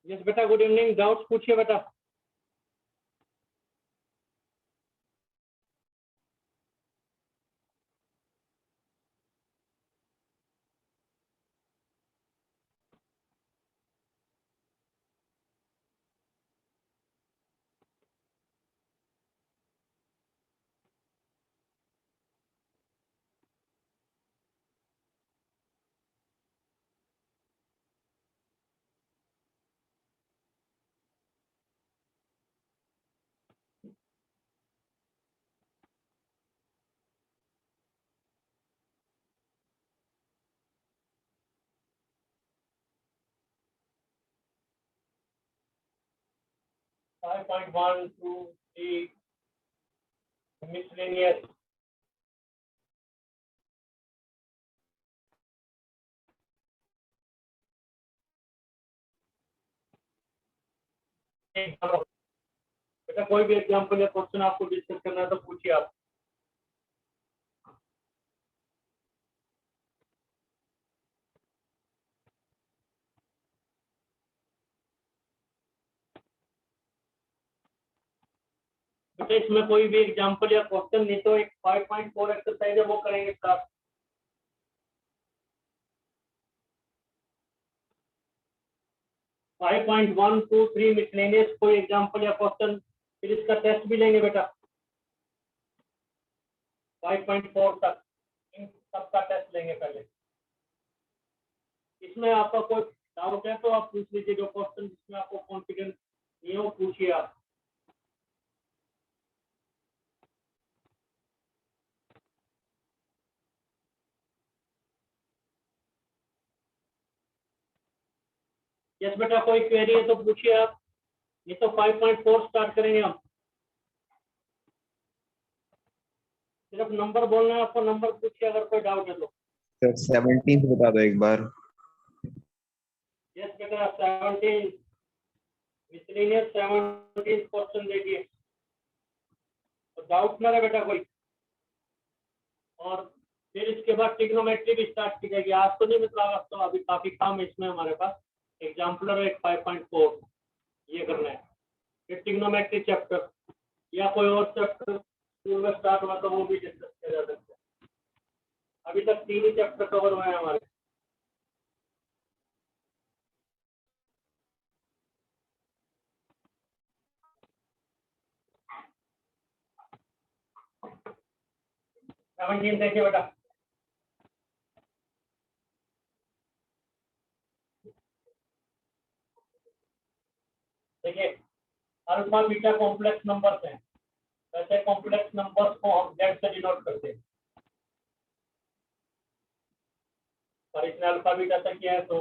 Yes बेटा, good evening. Doubts पूछिए बेटा। Five point one two three miscellaneous. बेटा कोई भी एग्जाम्पल या क्वेश्चन आपको डिस्कस करना है तो पूछिए आप। बेटा इसमें कोई भी एग्जाम्पल या क्वेश्चन नहीं तो एक 5.4 एक्सरसाइज है वो करेंगे start. Five point one two three miscellaneous कोई एग्जाम्पल या क्वेश्चन, फिर इसका टेस्ट भी लेंगे बेटा 5.4 तक, इन सबका टेस्ट लेंगे पहले। इसमें आपका कोई डाउट है तो आप पूछ लीजिए, जो क्वेश्चन जिसमें आपको कॉन्फिडेंस नहीं हो पूछिए आप। यस बेटा, कोई क्वेरी है तो पूछिए आप, ये तो 5.4 स्टार्ट करेंगे हम। सिर्फ नंबर बोलना है आपको, नंबर पूछिए अगर कोई डाउट है तो। 17 बता दो एक बार। यस बेटा 17 मिसलेनियस 17 क्वेश्चन देखिए, तो डाउट ना रहे बेटा कोई। और फिर इसके बाद ट्रिग्नोमेट्री भी स्टार्ट की जाएगी। आज तो नहीं मतलब आज तो अभी काफी काम है इसमें हमारे पास। एग्जाम्पलर एक 5.4 ये करना है, फिर ट्रिग्नोमेट्री चैप्टर या कोई और चैप्टर स्कूल में स्टार्ट हुआ तो वो भी डिस्कस किया जा सकता है। अभी तक 3 ही चैप्टर कवर हुए हैं हमारे। सेवनटीन देखिए बेटा, देखिए अल्फा बीटा कॉम्प्लेक्स नंबर्स हैं, वैसे कॉम्प्लेक्स नंबर्स को हम जेड से डिनोट करते हैं, पर इसने अल्फा बीटा तक किया है तो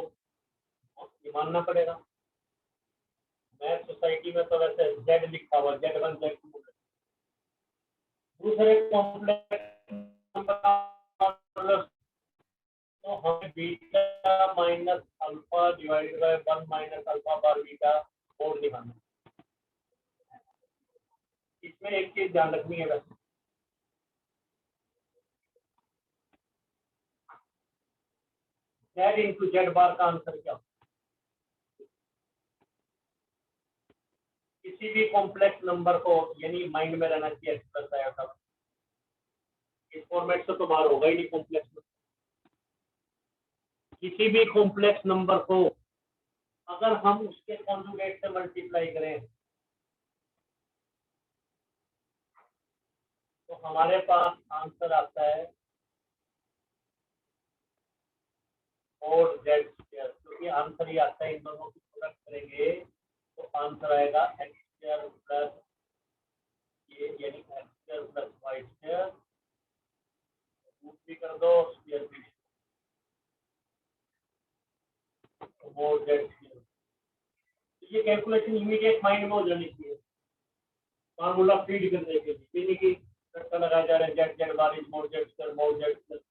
ये मानना पड़ेगा। मैथ सोसाइटी में तो वैसे जेड लिखा हुआ, Z1 Z2। दूसरे कॉम्प्लेक्स नंबर तो हमें beta minus alpha divided by 1 minus alpha bar beta और निकालना। इसमें एक चीज ध्यान रखनी है वैसे, जेड इंटू जेड बार का आंसर क्या? किसी भी कॉम्प्लेक्स नंबर को यानी माइंड में रहना चाहिए एक्सप्रेस आया, इस फॉर्मेट से तो बाहर होगा ही नहीं कॉम्प्लेक्स नंबर। किसी भी कॉम्प्लेक्स नंबर को अगर हम उसके कॉन्जुगेट से मल्टीप्लाई करें तो हमारे पास आंसर आता है और जेड स्क्वायर, क्योंकि आंसर ही आता है, इन दोनों की प्रोडक्ट करेंगे तो आंसर आएगा एक्स स्क्वायर प्लस ये यानी X square plus Y square, root भी कर दो स्क्वायर भी वो जेड स्क्वायर। ये कैलकुलेशन इमीडिएट माइंड में हो जानी चाहिए, फार्मूला फीड करने के लिए कि रट्टा लगाया जा रहा है Z Z bar is mod Z square mod Z plus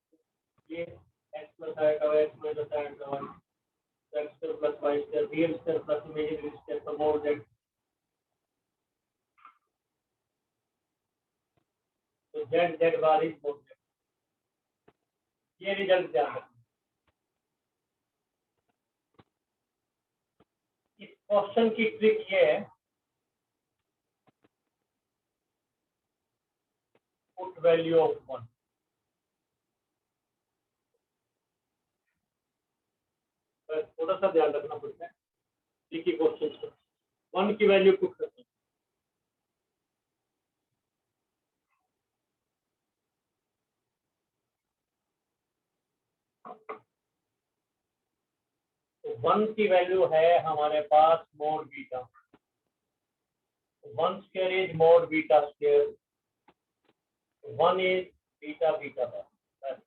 ये एक्स प्लस आएगा एक्स माइनस आएगा Y X square plus Y square real square plus imaginary square तो मोर जेड, तो Z Z bar is mod Z. ये result ध्यान रखना। Question की trick ये है, पुट वैल्यू ऑफ 1। थोड़ा सा ध्यान रखना पड़ता है ट्रिकी क्वेश्चन को, 1 की वैल्यू पुट करते हैं। तो 1 की वैल्यू है हमारे पास mod beta, 1 square is mod beta square, 1 is beta beta bar.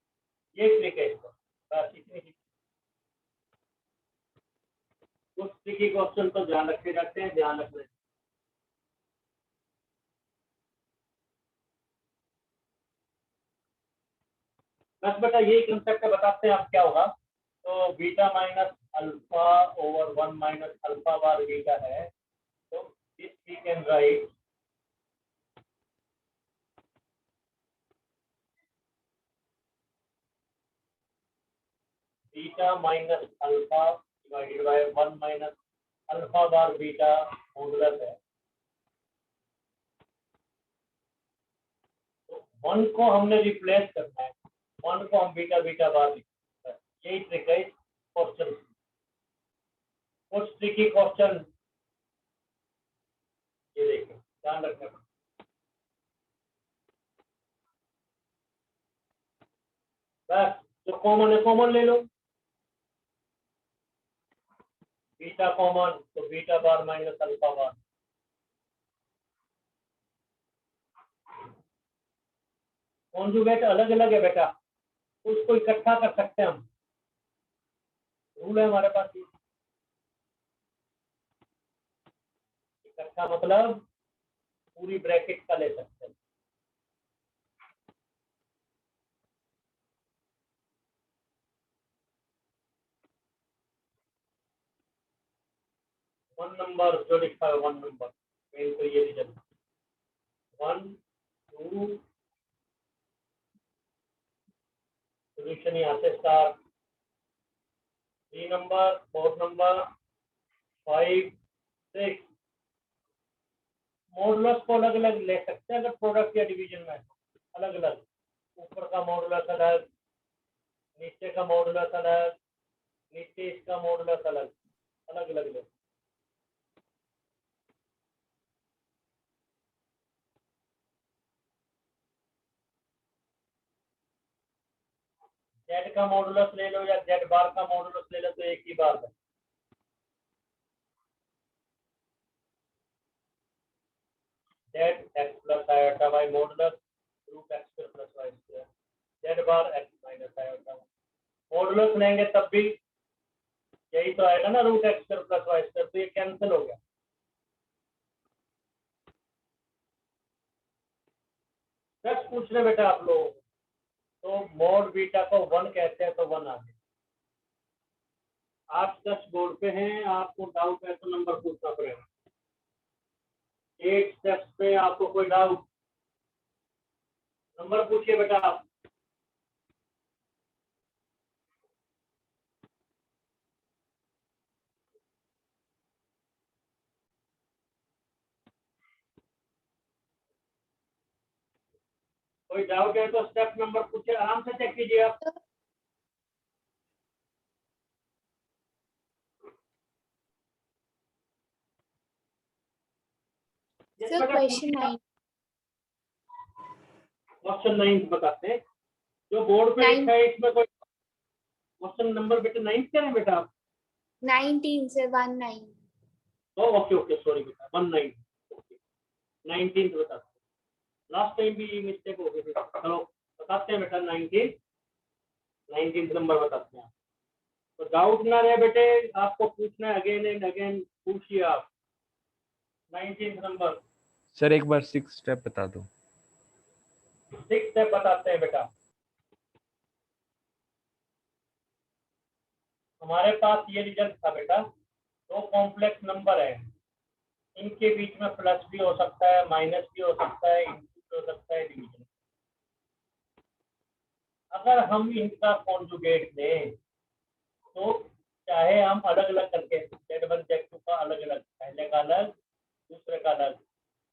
ये ट्रिक है इसका, बस इतनी ही। कुछ ट्रिकी क्वेश्चन तो ध्यान रखे जाते हैं, ध्यान रखना। बस बेटा यही कंसेप्ट बताते हैं आप क्या होगा। तो beta minus alpha over 1 minus alpha bar beta है, तो this we can write beta minus alpha divided by 1 minus alpha bar beta modulus है। तो 1 को हमने रिप्लेस करना है, 1 को हम बीटा बीटा बार लिखते हैं। यही ट्रिक है क्वेश्चन। कुछ ट्रिकी क्वेश्चन ये देखिए, ध्यान रखना। बस जो कॉमन है कॉमन ले लो, बीटा कॉमन तो बीटा बार माइनस अल्फा बार। कॉन्जुगेट अलग अलग है बेटा, तो उसको इकट्ठा कर सकते हैं हम, रूल है हमारे पास। इकट्ठा मतलब पूरी ब्रैकेट का ले सकते हैं। वन नंबर जो लिखा है, 1 नंबर मेन तो ये रीजन 1 2 सोल्यूशन यहाँ से स्टार्ट, 3 नंबर 4 नंबर 5 6। मॉडुलस को अलग अलग ले सकते हैं अगर प्रोडक्ट या डिवीजन में अलग अलग, ऊपर का मॉडुलस अलग, नीचे का मॉडुलस अलग, नीचे इसका मॉडुलस अलग, अलग अलग ले। जेड का मॉडुलस ले लो या जेड बार का मॉडुलस ले लो तो एक ही बात है। Z X plus iota by modulus root X square plus Y square, Z bar X minus iota. Modulus लेंगे तब भी यही तो आएगा ना, root X square plus Y square, तो ये कैंसिल हो गया। बस पूछ रहे बेटा आप लोग, तो मोड बीटा को 1 कहते हैं तो 1 आ गया। आप 10 बोर्ड पे हैं, आपको डाउट है तो नंबर पूछना पड़ेगा। 8 स्टेप्स पे आपको कोई डाउट, नंबर पूछिए बेटा आप। कोई डाउट है तो स्टेप नंबर पूछिए, आराम से चेक कीजिए आप। सर क्वेश्चन 9 क्वेश्चन 9 बताते हैं, जो बोर्ड पे लिखा है इसमें कोई क्वेश्चन नंबर बेटा 9 क्या है बेटा आप? 19 से 19। ओके ओके सॉरी बेटा 19 ओके 19 बताते हैं, लास्ट टाइम भी मिस्टेक हो गई थी। चलो बताते हैं बेटा 19 नंबर बताते हैं। तो डाउट ना रहे बेटे, आपको पूछना है अगेन एंड अगेन, पूछिए आप। 19 नंबर सर एक बार 6 स्टेप बता दो। 6 स्टेप बताते हैं बेटा। हमारे पास ये रिजल्ट था बेटा, दो कॉम्प्लेक्स नंबर है, इनके बीच में प्लस भी हो सकता है, माइनस भी हो सकता है, इंटू भी हो सकता है, डिवीजन। अगर हम इनका कॉन्जुगेट दें तो चाहे हम अलग अलग करके Z1 Z2 का अलग अलग, पहले का अलग दूसरे का अलग,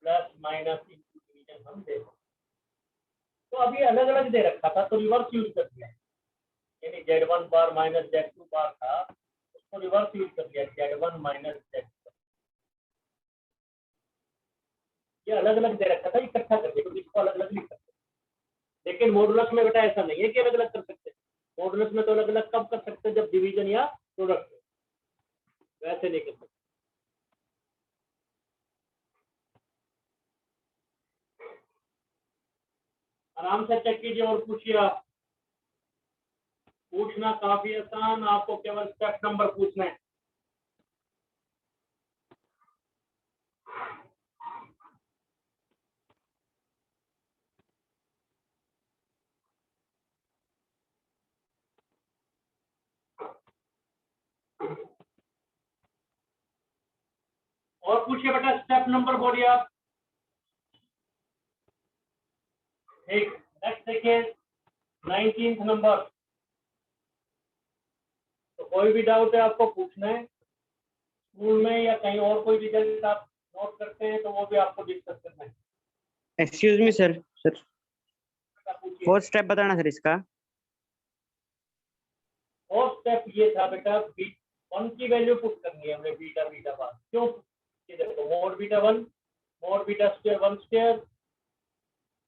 प्लस माइनस डिवीजन हम दे, तो अभी अलग अलग दे रखा था तो रिवर्स यूज कर दिया, यानी Z1 बार माइनस Z2 बार था उसको रिवर्स यूज कर दिया, Z1 माइनस Z2। ये अलग अलग दे रखा था, इकट्ठा कर दिया, तो इसको अलग अलग लिख सकते, लेकिन मॉडुलस में बेटा ऐसा नहीं है कि अलग अलग कर सकते। मॉडुलस में तो अलग अलग कब कर सकते हैं, जब डिवीजन या प्रोडक्ट, वैसे नहीं कर सकते। आराम से चेक कीजिए और पूछिए आप, पूछना काफी आसान, आपको केवल स्टेप नंबर पूछना है। और पूछिए बेटा, स्टेप नंबर बोलिए आप। ठीक, नेक्स्ट देखिए 19th नंबर। तो कोई भी डाउट है आपको पूछना है, स्कूल में या कहीं और कोई रिजल्ट आप नोट करते हैं तो वो भी आपको डिस्कस करना है। एक्सक्यूज मी सर, पूछिए। फोर्थ स्टेप बताना सर इसका। और स्टेप ये था बेटा, वन की वैल्यू पुट करनी है हमने, बीटा बीटा बार। क्यों? ये देखो, mode beta 1 mode beta square 1 square,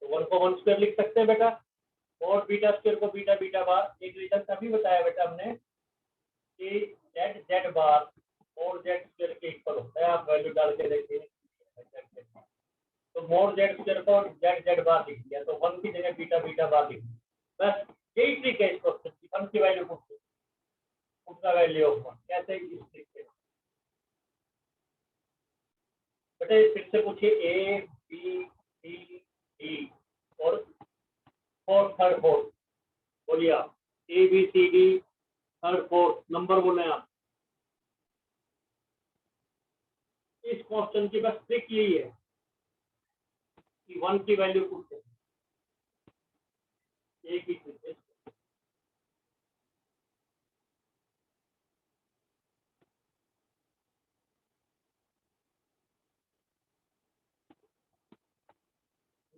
तो 1 को 1 स्क्वायर लिख सकते हैं बेटा, मोड बीटा स्क्वायर को बीटा बीटा बार। एक रीजन तभी बताया बेटा हमने कि जेड जेड बार मोड जेड स्क्वायर के इक्वल होता है, आप वैल्यू डाल के देखिए, तो मोड जेड स्क्वायर को जेड जेड बार लिख दिया, तो 1 की जगह बीटा बीटा बार लिख दिया। बस यही ट्रिक है इस क्वेश्चन की, 1 की वैल्यू पुट का वैल्यू ऑफ 1 कैसे, इस ट्रिक से बेटे। फिर से पूछिए, ए बी सी डी और थर्ड फोर्थ बोलिए आप, A B C D third fourth number बोले आप। इस क्वेश्चन की बस ट्रिक यही है कि 1 की वैल्यू पुट करें, एक ही ट्रिक है।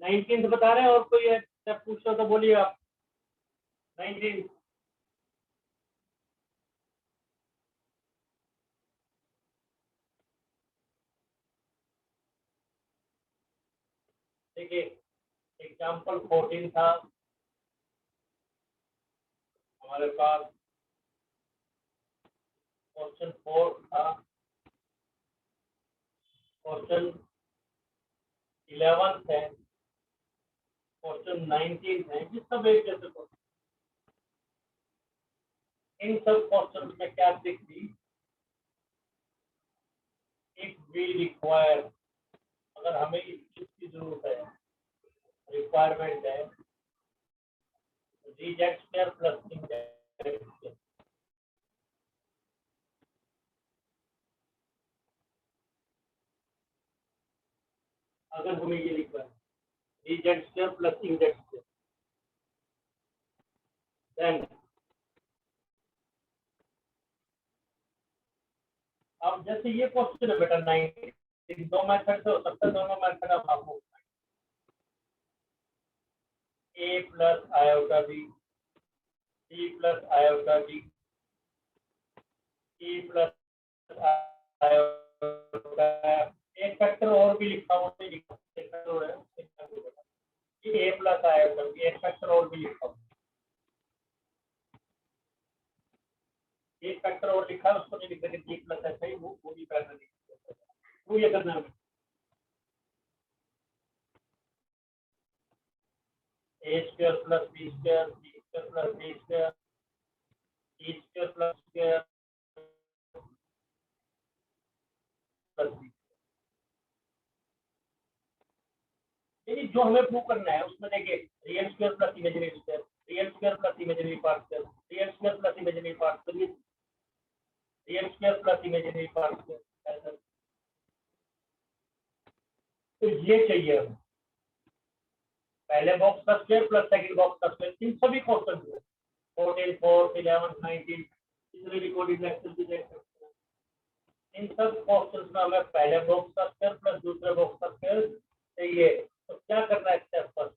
19th बता रहे हैं, और कोई स्टेप पूछो तो बोलिए आप। 19 देखिए, एग्जाम्पल 14 था हमारे पास, क्वेश्चन 4 था, क्वेश्चन 11 है, क्वेश्चन 19 है, ये सब एक जैसे क्वेश्चन। इन सब क्वेश्चन में क्या ट्रिक थी, इफ वी रिक्वायर, अगर हमें इस चीज की जरूरत है, रिक्वायरमेंट है, डी जेड स्क्वायर प्लस इन जेड स्क्वायर, अगर हमें ये लिखना है डी जेड स्क्वायर प्लस इन जेड स्क्वायर, देन अब जैसे ये क्वेश्चन है बेटा 19, दो मेथड से हो सकता है, दोनों मेथड आप आपको a plus iota b, c plus iota d, e plus iota, एक फैक्टर और भी लिखा हुआ है, ए प्लस आयोटा बी, एक फैक्टर और भी लिखा हुआ, एक फैक्टर और लिखा है उसको नहीं लिख देंगे, जी प्लस ऐसा ही वो भी फैक्टर लिख, वो ये करना है a square plus b square, c square plus d square, c square plus square plus b. यानी जो हमें प्रूव करना है उसमें देखिए, real square plus imaginary square, real square plus imaginary part square, real square plus imaginary part square, real square plus imaginary part square, तो ये चाहिए हमें, पहले बॉक्स का स्क्वायर प्लस सेकंड बॉक्स का स्क्वायर, इन सभी क्वेश्चन 14, 4, 11, 19 इसलिए रिकॉर्डेड लेक्चर भी देख सकते हैं। इन सब क्वेश्चंस में हमें पहले बॉक्स का स्क्वायर प्लस दूसरे बॉक्स का स्क्वायर चाहिए। तो क्या करना है स्टेप फर्स्ट,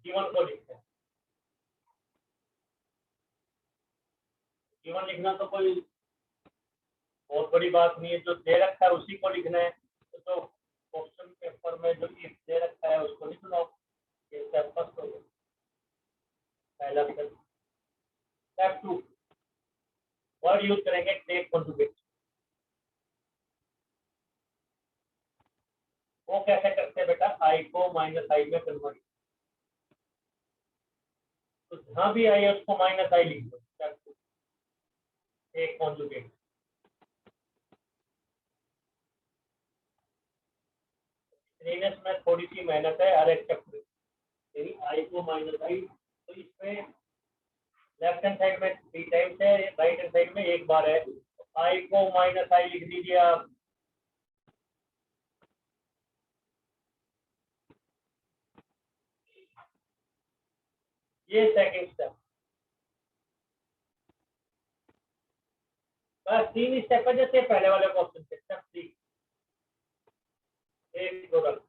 गिवन को लिखते हैं। गिवन लिखना तो कोई बहुत बड़ी बात नहीं है, जो दे रखा है उसी को लिखना है। तो क्वेश्चन पेपर में जो इफ दे रखा है उसको लिख लो। ये स्टेप फर्स्ट हो गया, पहला स्टेप। स्टेप 2 वर्ड यूज करेंगे टेक कॉन्जुगेट। वो कैसे करते हैं बेटा, आई को माइनस आई में कन्वर्ट। तो जहां भी आई है उसको माइनस आई लिख दो। Step 2 take conjugate. स्क्रीनेस में थोड़ी सी मेहनत है हर एक चैप्टर, यानी आई को माइनस आई। तो इसमें लेफ्ट हैंड साइड में 3 टाइम्स है, राइट हैंड साइड में एक बार है। तो आई को माइनस आई लिख दीजिए आप। ये सेकंड स्टेप। बस 3 स्टेप है जैसे पहले वाले क्वेश्चन के। स्टेप 3 एक प्रोडक्ट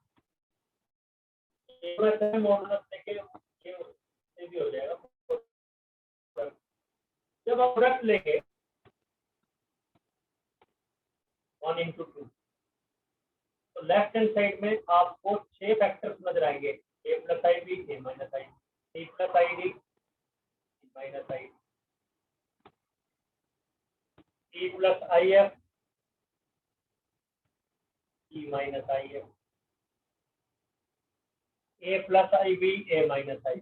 मॉडुलस लेके ये भी हो जाएगा। जब आप प्रोडक्ट लेंगे 1 into 2, तो लेफ्ट हैंड साइड में आपको 6 फैक्टर्स नजर आएंगे। A plus i b, a minus i, c plus i d, minus i, e plus i f, e minus i f, a plus i b, a minus i.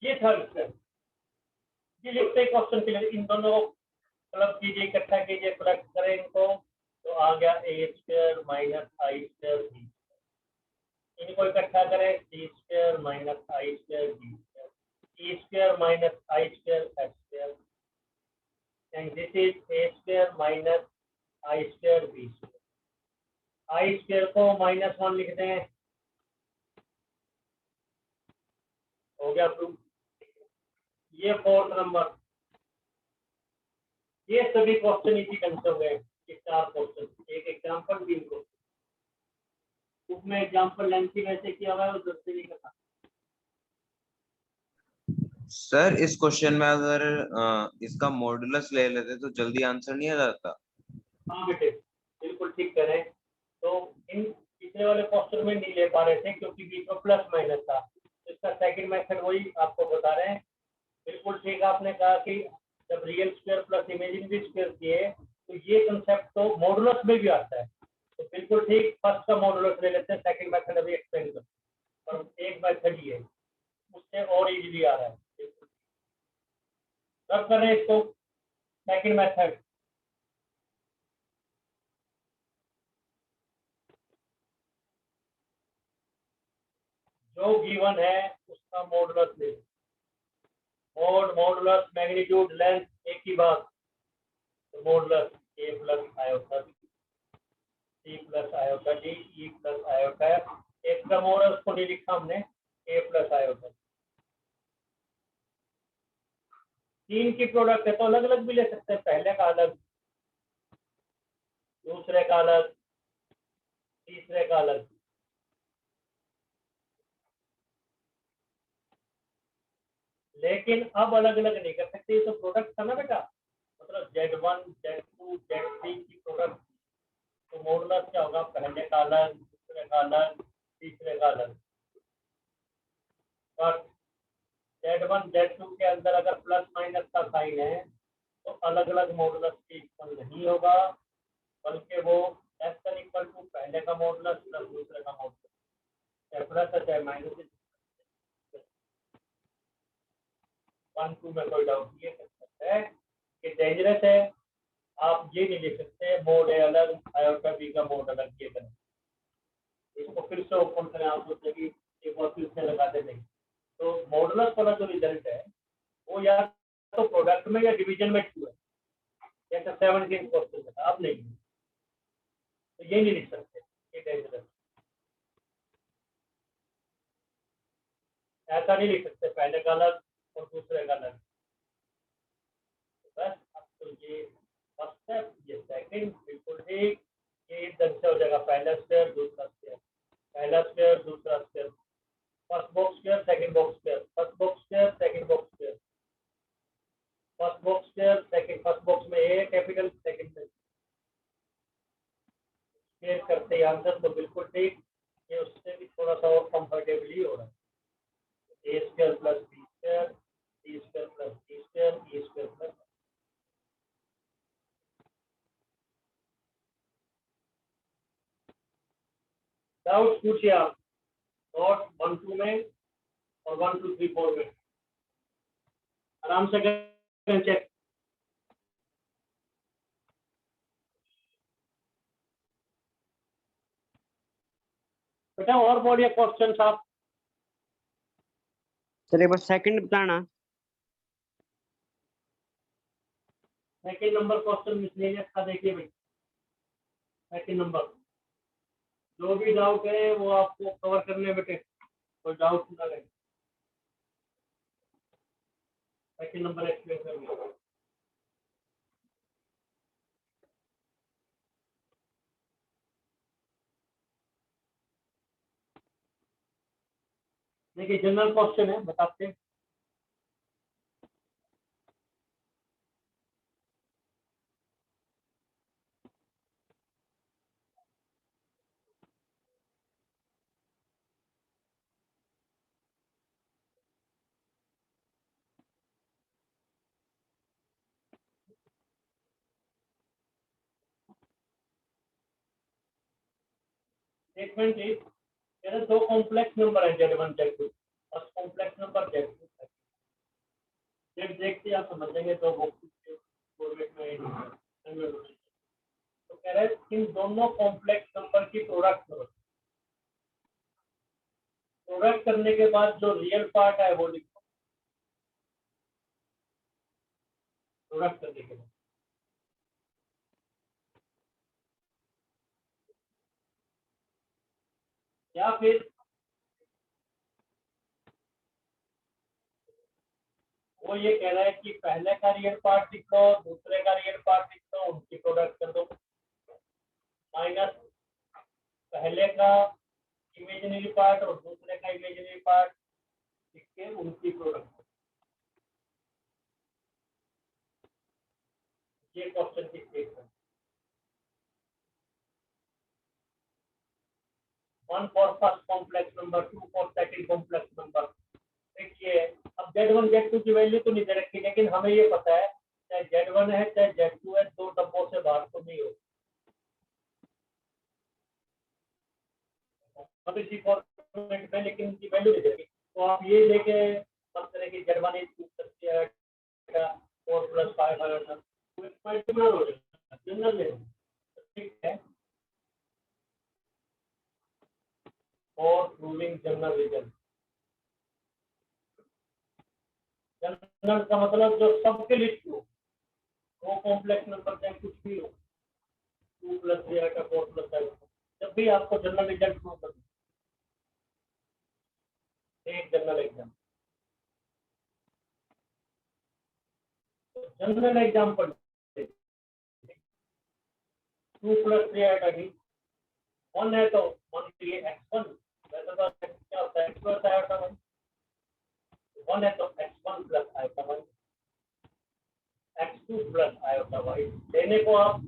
ये third step. ये लिखते ही question के लिए इन दोनों club कीजिए, इकट्ठा कीजिए, collect करें इनको। तो आ गया a square minus i square b. इनको इकट्ठा करें, c square minus i square b square, e square minus i square x square, and this is a square minus i square b square. I square को -1 लिख दें, हो गया proof. ये 4th number. ये सभी क्वेश्चन इसी कंसेप्ट हो गए। ये 4 क्वेश्चन, एक एग्जांपल 3 क्वेश्चन। उसमें एग्जांपल लेंथी वैसे किया हुआ है और दूसरे नहीं करना। सर इस क्वेश्चन में अगर इसका मॉडुलस ले लेते तो जल्दी आंसर नहीं आ जाता। हाँ बेटे, बिल्कुल ठीक कह रहे हैं। तो इन पिछले वाले क्वेश्चन में नहीं ले पा रहे थे क्योंकि बीच में प्लस माइनस था। तो इसका सेकंड मेथड वही आपको बता रहे हैं। बिल्कुल ठीक आपने कहा कि जब real square plus imaginary square किए तो ये कंसेप्ट तो मॉडुलस में भी आता है। तो बिल्कुल ठीक, फर्स्ट का मॉडुलस ले लेते हैं, सेकंड मेथड अभी एक्सप्लेन करते हैं। और एक मेथड ही है, उससे और इजीली आ रहा है। रब कर रहे हैं इसको। सेकंड मेथड, जो गिवन है उसका मॉडुलस ले। मॉडुलस मैग्नीट्यूड लेंथ एक ही बात। तो modulus a plus iota b, c plus iota d, e plus iota f. एक का मॉडुलस को नहीं लिखा हमने, ए प्लस आयोटा। 3 की प्रोडक्ट है तो अलग अलग भी ले सकते हैं। पहले का अलग, दूसरे का अलग, तीसरे का अलग। लेकिन अब अलग अलग नहीं कर सकते। ये तो प्रोडक्ट था ना बेटा, मतलब Z1 Z2 Z3 की प्रोडक्ट। तो मॉडुलस क्या होगा, पहले का अलग, दूसरे का अलग, तीसरे का अलग। पर Z1 Z2 के अंदर अगर प्लस माइनस का साइन है तो अलग अलग मॉडुलस की इक्वल नहीं होगा, बल्कि वो लेस देन इक्वल टू पहले का मॉडुलस प्लस दूसरे का मॉडुलस, चाहे प्लस है चाहे माइनस। 1 2 में कोई डाउट नहीं है कि डेंजरस है। आप ये नहीं लिख सकते मोड है अलग, आयोटा बी का मोड अलग। ये करें, इसको फिर से ओपन करें, आप सोचे कि एक और फिर से लगा दे। नहीं, तो मॉडुलस वाला जो रिजल्ट है वो या तो प्रोडक्ट में या डिवीजन में ट्रू है, जैसे 17 क्वेश्चन था। अब नहीं, तो ये नहीं लिख सकते, ये डेंजरस। ऐसा नहीं लिख सकते, पहले का अलग और दूसरे का अलग। बस अब तो ये फर्स्ट स्टेप, ये सेकंड, बिल्कुल ठीक। ये एकदम से हो जाएगा, पहला स्टेप दूसरा स्टेप, पहला स्टेप दूसरा step, first box square second box square, first box square second box square, first box square second, first box में ए कैपिटल, सेकंड में स्क्वायर करते ही आंसर। तो बिल्कुल ठीक, ये उससे भी थोड़ा सा और कंफर्टेबली हो रहा है। A square plus b square, c square plus d square, e square plus. Doubt पूछिए आप, नोट 1 2 में और 1 2 3 4 में आराम से करें चेक। बेटा और बोलिए क्वेश्चन आप। सर एक बार सेकंड बताना। सेकंड नंबर क्वेश्चन मिसलेनियस का देखिए भाई, सेकंड नंबर। जो भी डाउट है वो आपको कवर करने बेटे, कोई डाउट ना रहे। सेकंड नंबर एक्सप्लेन करेंगे। देखिए जनरल क्वेश्चन है, बताते हैं। स्टेटमेंट इज, मेरे दो कॉम्प्लेक्स नंबर है Z1 Z2, first complex number Z2 Z देखते आप समझ जाएंगे, दो बॉक्स के फॉर्मेट में। तो कह रहे हैं इन दोनों कॉम्प्लेक्स नंबर की प्रोडक्ट करो। प्रोडक्ट करने के बाद जो रियल पार्ट है वो लिखो, प्रोडक्ट करने के बाद। या फिर वो ये कह रहा है कि पहले का रियल पार्ट लिख लो, दूसरे का रियल पार्ट लिख लो, उनकी प्रोडक्ट कर दो, माइनस पहले का इमेजिनरी पार्ट और दूसरे का इमेजिनरी पार्ट लिख के उनकी प्रोडक्ट। ये क्वेश्चन की statement. 1 for first complex number, 2 for second complex number। देखिए अब Z1 Z2 की वैल्यू तो नहीं दे रखी, लेकिन हमें ये पता है चाहे Z1 है चाहे Z2 है, दो डब्बों से बाहर तो नहीं हो। अब इसी फॉर्मेट में लेकिन इनकी वैल्यू नहीं दे रखी, तो आप ये लेके मत करें कि Z1 is 4 + 5 आएगा, तो मल्टीपल हो जाएगा, जनरल ले। ठीक है, और प्रूविंग जनरल रिजल्ट। जनरल का मतलब जो सबके लिए ट्रू, वो कॉम्प्लेक्स नंबर चाहे कुछ भी हो, 2 + 3 आएगा, 4 + 5, जब भी आपको जनरल रिजल्ट प्रूव करना। एक जनरल एग्जाम, जनरल एग्जाम्पल 2 + 3 आएगा जी, 1 है तो 1 के लिए x1, वैसे तो क्या होता है x+ आएगा 1, 1 है तो x1 + आएगा 1, x2 + आएगा y। लेने को आप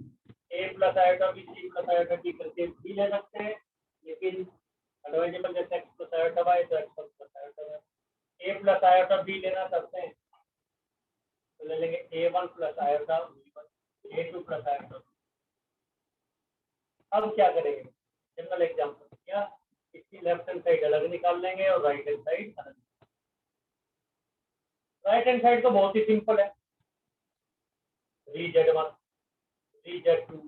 a + आएगा b, c + आएगा d करके भी ले सकते हैं, लेकिन एडवाइजेबल जैसे x + आएगा y तो x1 + आएगा y। a + आएगा b लेना चाहते हैं तो ले लेंगे a1 + आएगा b1, a2 + आएगा। अब क्या करेंगे, जनरल एग्जाम्पल क्या, इसकी लेफ्ट हैंड साइड अलग निकाल लेंगे और राइट हैंड साइड अलग। राइट हैंड साइड तो बहुत ही सिंपल है, Z1 Z2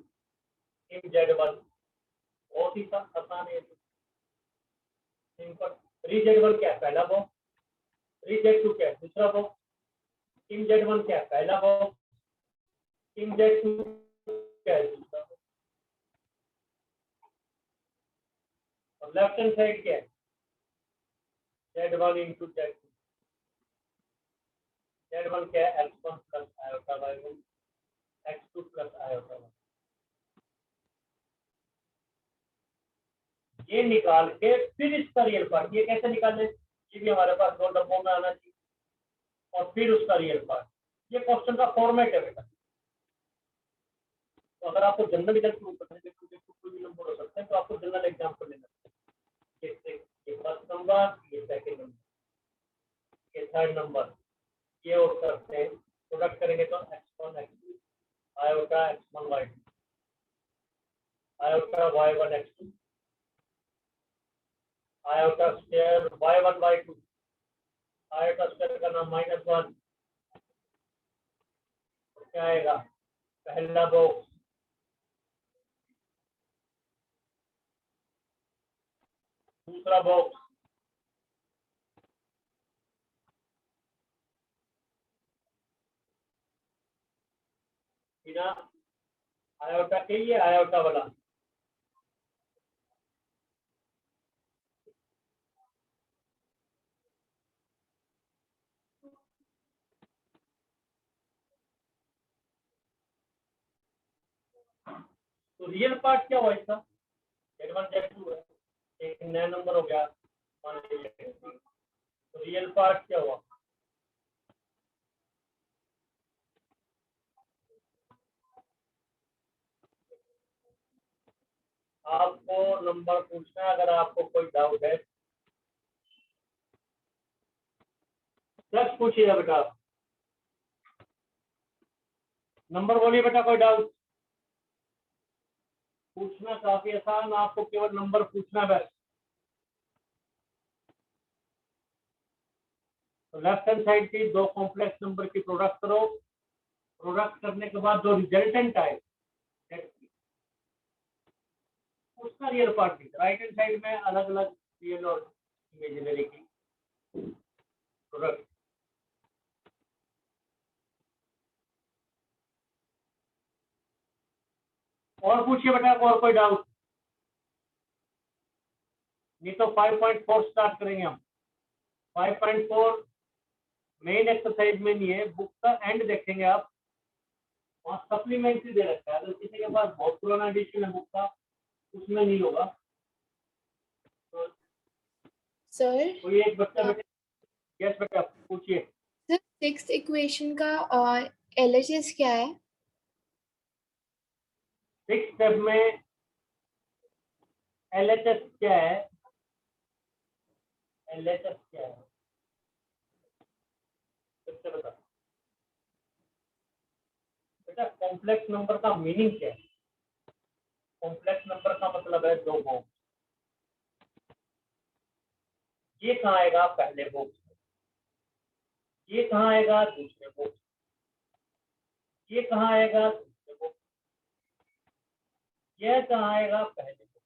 Z1, बहुत ही आसान है, सिंपल। Z1 क्या है, पहला बॉक्स, Z2 क्या है, दूसरा बॉक्स, Z1 क्या है, पहला बॉक्स, Z2 क्या है, दूसरा बॉक्स। और लेफ्ट हैंड साइड क्या है? Z1 into Z2। Z1 क्या है? X1 plus iota Y1, X2 plus iota Y। ये निकाल के फिर इसका रियल पार्ट, ये कैसे निकाले? ये भी हमारे पास 2 डब्बों में आना चाहिए और फिर उसका रियल पार्ट। ये क्वेश्चन का फॉर्मेट है बेटा। तो अगर आपको जनरल एग्जाम कोई भी नंबर हो सकते हैं तो आपको जनरल एग्जाम्पल लेना चाहिए। ये फर्स्ट नंबर, ये सेकंड नंबर, ये थर्ड नंबर, ये और करते हैं प्रोडक्ट करेंगे तो x1 x2 iota x1 y2 iota y1 x2 iota square y1 y2 iota square का नाम -1। क्या आएगा? पहला बॉक्स, दूसरा बॉक्स, बिना आयोटा के ये आयोटा वाला, तो रियल पार्ट क्या हुआ इसका? Z1 Z2 है, एक नया नंबर हो गया मान लीजिए। तो रियल पार्ट क्या हुआ? आपको नंबर पूछना है अगर आपको कोई डाउट है। प्लस पूछिएगा बेटा, नंबर बोलिए बेटा, कोई डाउट? पूछना काफी आसान, आपको केवल नंबर पूछना है बस। तो लेफ्ट हैंड साइड की 2 कॉम्प्लेक्स नंबर की प्रोडक्ट करो, प्रोडक्ट करने के बाद जो रिजल्टेंट आए उसका रियल पार्ट लिखो। राइट हैंड साइड में अलग अलग रियल और इमेजिनरी की प्रोडक्ट। और पूछिए बेटा, और कोई डाउट? नहीं तो 5.4 स्टार्ट करेंगे हम। 5.4 मेन एक्सरसाइज में नहीं है, बुक का एंड देखेंगे आप, वहाँ सप्लीमेंट्री दे रखा है। अगर किसी के पास बहुत पुराना एडिशन है बुक का, उसमें नहीं होगा। तो सर कोई एक बच्चा बेटा, यस बेटा पूछिए। सर 6th इक्वेशन का LHS क्या है? 6th स्टेप में LHS क्या है? LHS क्या है सबसे बता बेटा। कॉम्प्लेक्स नंबर का मीनिंग क्या है? कॉम्प्लेक्स नंबर का मतलब है 2 बॉक्स। ये कहाँ आएगा? पहले बॉक्स में। ये कहाँ आएगा? दूसरे बॉक्स। ये कहाँ आएगा? तीसरे बॉक्स। यह कहाँ आएगा? पहले बॉक्स।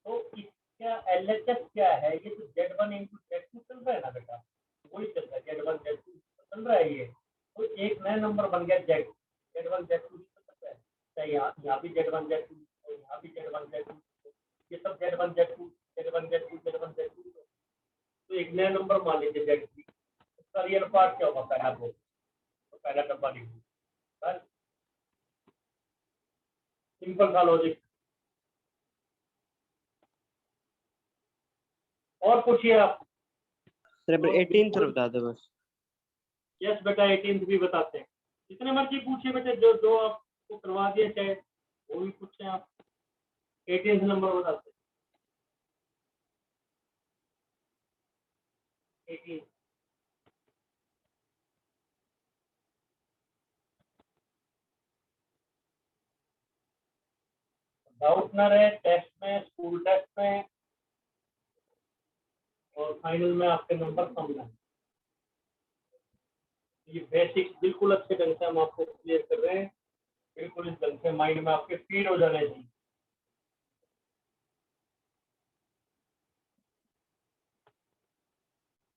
तो इसका LHS क्या है? ये तो Z1 इंटू Z2 चल रहा है ना बेटा, वही चल रहा है। Z1 Z2 चल रहा है ये, तो एक नया नंबर बन गया Z1 Z2 चल रहा है। चाहे यहाँ भी Z1 Z2 और यहाँ भी Z1 Z2, ये सब Z1 Z2 Z1 Z2 Z1 Z2, तो एक नया नंबर मान लीजिए Z3। उसका रियल पार्ट क्या होगा? पहला बॉक्स। तो पहला डब्बा लिख दीजिए, बस सिंपल सा लॉजिक। और पूछिए आप। सर 18th बता दो बस। यस बेटा 18th भी बताते हैं, जितने मर्जी पूछिए बेटा, जो जो आपको करवा दिया चाहे वो भी पूछे आप। 18th नंबर बताते हैं। 18 डाउट ना रहे टेस्ट में, स्कूल टेस्ट में और फाइनल में आपके नंबर कम ना। ये बेसिक बिल्कुल अच्छे ढंग से हम आपको क्लियर कर रहे हैं, बिल्कुल इस ढंग से माइंड में आपके फीड हो जाने चाहिए।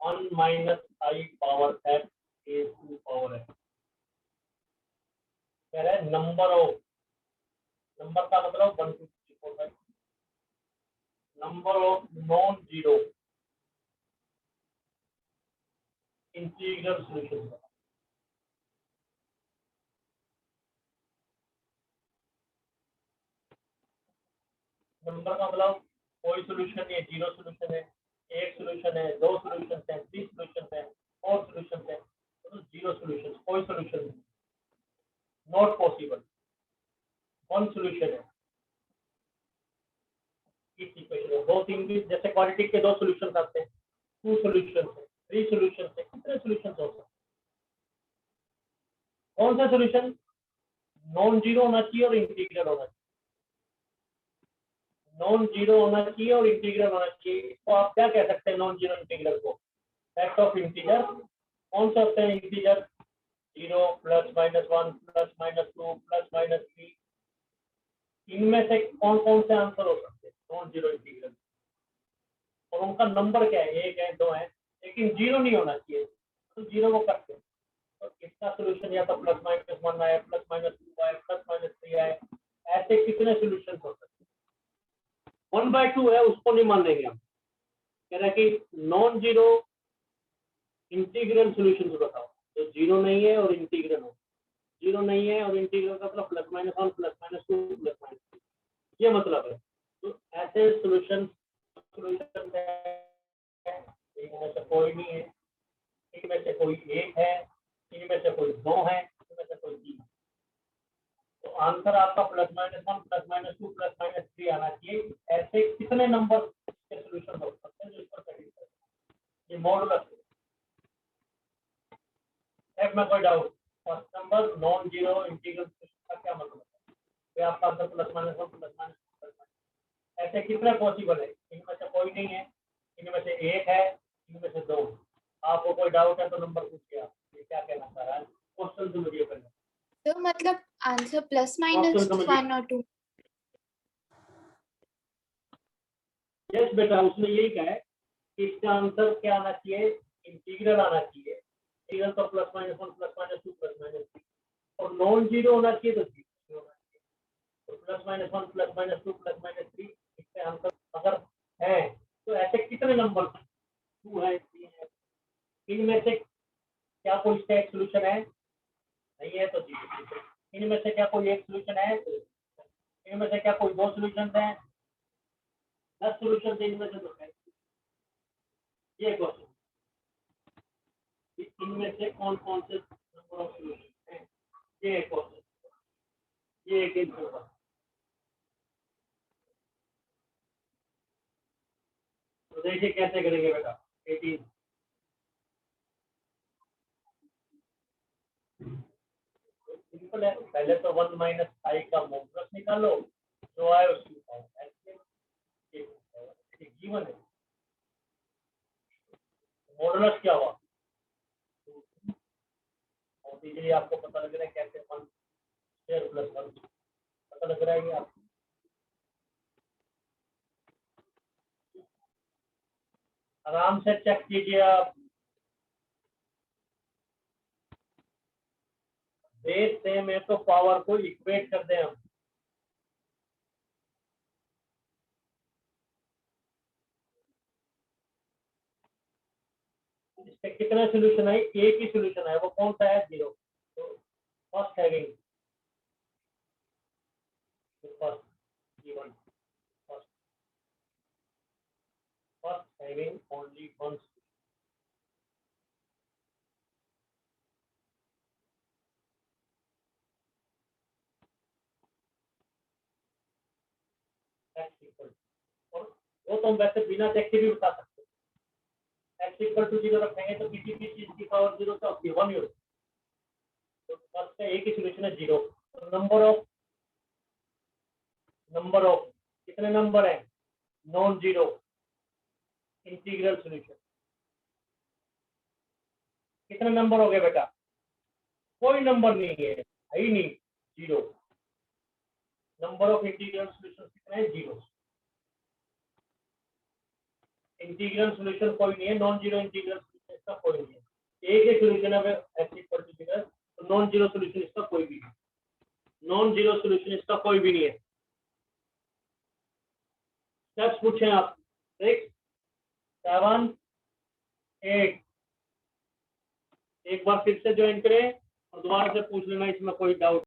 One minus I power F A to power F कह रहे हैं नंबर ऑफ, नंबर का मतलब 1 2 3 4 5 number of non-zero integral solutions. Number का मतलब कोई सोल्यूशन नहीं है, जीरो सोल्यूशन है, एक सोल्यूशन है, दो सोल्यूशन है, 3 सोल्यूशन है, 4 सोल्यूशन है, तो जीरो सोल्यूशन, कोई सोल्यूशन नहीं, नॉट पॉसिबल, वन सोल्यूशन है इस इक्वेशन में। दो तीन भी जैसे क्वाड्रेटिक के दो सोल्यूशन आते हैं, 2 सोल्यूशन है, 3 सोल्यूशन है, कितने सोल्यूशन हो सकते हैं? कौन सा सोल्यूशन नॉन जीरो होना चाहिए और इंटीग्रल होना चाहिए, नॉन जीरो होना चाहिए और इंटीग्रल होना चाहिए। इसको आप क्या कह सकते हैं नॉन जीरो इंटीग्रल को? Set of integer. कौन सा होते हैं integer? 0 plus minus 1 plus minus 2 plus minus 3। इनमें से कौन कौन से आंसर हो सकते हैं नॉन जीरो इंटीग्रल, और उनका नंबर क्या है? 1 है, 2 है, लेकिन जीरो नहीं होना चाहिए, तो जीरो को करते हैं। तो इसका सोल्यूशन या तो प्लस माइनस 1 आए, प्लस माइनस 2 आए, प्लस माइनस 3 आए, ऐसे कितने सोल्यूशन हो सकते हैं? 1/2 है, उसको नहीं मान लेंगे हम। कह रहे हैं कि नॉन जीरो इंटीग्रल सोल्यूशन बताओ जो जीरो नहीं है और इंटीग्रल हो। जीरो नहीं है और इंटीग्रल का मतलब plus minus 1 plus minus 2 plus minus 3, ये मतलब है। तो ऐसे सोल्यूशन इनमें से कोई नहीं है, इनमें से कोई एक है, इनमें से कोई दो है, इनमें से कोई तीन है। तो आंसर आपका plus minus 1 plus minus 2 plus minus 3 आना चाहिए। ऐसे कितने नंबर के सोल्यूशन हो सकते हैं जो इसको सेटिस्फाई करते हैं? ये मॉडुलस है। एफ में कोई doubt? First number non zero integral का क्या मतलब है? ये आपका answer plus minus 1 plus minus 2 plus minus. ऐसे कितने पॉसिबल है? इनमें से कोई नहीं है, इनमें से एक है, इनमें से दो। आपको कोई डाउट है तो नंबर पूछिए, आप ये क्या कहना चाह रहा है क्वेश्चन समझिए पहले। तो मतलब आंसर प्लस माइनस समझिए। 1 और 2। यस बेटा, उसने यही कहा है कि इसका आंसर क्या आना चाहिए? इंटीग्रल आना चाहिए। इंटीग्रल तो plus minus 1 plus minus 2 plus minus 3, और नॉन जीरो होना चाहिए तो जीरो होना चाहिए। तो plus minus 1 plus minus 2 plus minus 3 इसके आंसर अगर है तो ऐसे कितने नंबर? 2 है, 3 है। इनमें से क्या कोई इसका एक सोल्यूशन है? नहीं है तो जीरो। इनमें से क्या कोई एक सोल्यूशन है? इनमें से क्या कोई दो सोल्यूशन है? 10 सोल्यूशन थे, इनमें से तो है। ये क्वेश्चन, इनमें से कौन कौन से नंबर ऑफ सोल्यूशन हैं? ये क्वेश्चन, ये एक आंसर। तो देखिए कैसे करेंगे बेटा। 18 सिंपल है, पहले तो 1 माइनस आई का मॉडुलस निकालो, जो आए उसकी गिवन है। मॉडुलस क्या हुआ? और इजीली आपको पता लग रहा है कैसे 1 स्क्वायर प्लस 1 पता लग रहा है ये आपको। आराम से चेक कीजिए आप। बेस सेम है तो पावर को इक्वेट कर दें हम। इसके कितने सोल्यूशन है? एक ही सोल्यूशन है, वो कौन सा है? जीरो। तो first having first given first having only one. और वो तो हम वैसे बिना देखे भी बता सकते हैं। एक्स इक्वल टू जीरो रखेंगे तो किसी भी चीज की पावर जीरो तो आपकी 1 ही होगी। तो फर्स्ट का एक ही सोल्यूशन है, जीरो। तो नंबर ऑफ कितने नंबर है नॉन जीरो इंटीग्रल सोल्यूशन? कितने नंबर हो गए बेटा? कोई नंबर नहीं है ही नहीं, zero. Number of integral solution कितने हैं? जीरो। इंटीग्रल सोल्यूशन कोई नहीं है, नॉन जीरो इंटीग्रल सोल्यूशन इसका कोई नहीं है। एक ही सोल्यूशन है एक्स इक्वल टू जीरो, तो नॉन जीरो सोल्यूशन इसका कोई भी नहीं। नॉन जीरो सोल्यूशन इसका कोई भी नहीं है। स्टेप्स पूछे आप 6 7 8 एक बार फिर से ज्वाइन करें और दोबारा से पूछ लेना इसमें कोई डाउट